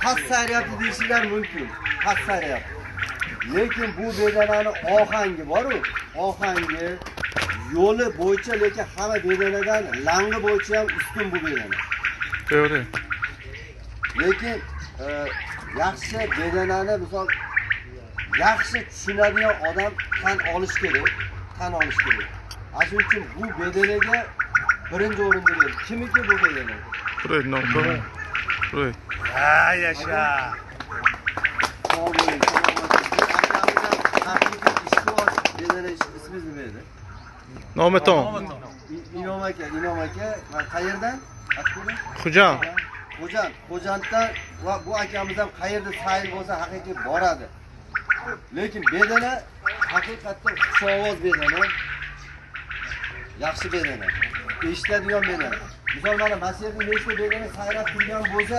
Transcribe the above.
passaryapti deyishinglar mumkin. Passaryapti. Lekin bu bedanani ohangi bor-ku, ohangi, yo'li bo'yicha lekin hamma bedanadan langi bo'yicha ham ustun bu bedana. To'g'ri. Lekin yaxshi bedanani misol yaxshi tushunadigan odam tan olish kerak, tan olish kerak. Shuning uchun bu bedanaga birinchi o'rinda berdi. Kimiki bu bedana? To'g'ri, to'g'ri. To'g'ri. Ha, yasha. İsminiz nima edi? Nomaton. İnom aka, qayerdan? Xo'jan. Xo'jandan va bu akamiz ham qayerda sayil bo'lsa haqiqiy boradi. Lekin bedana haqiqatdan xushovoz bedana. Yaxshi bedana. Eshitadigan bedana. Misol mana Masiyning nechta bedana sayrab turgan bo'lsa,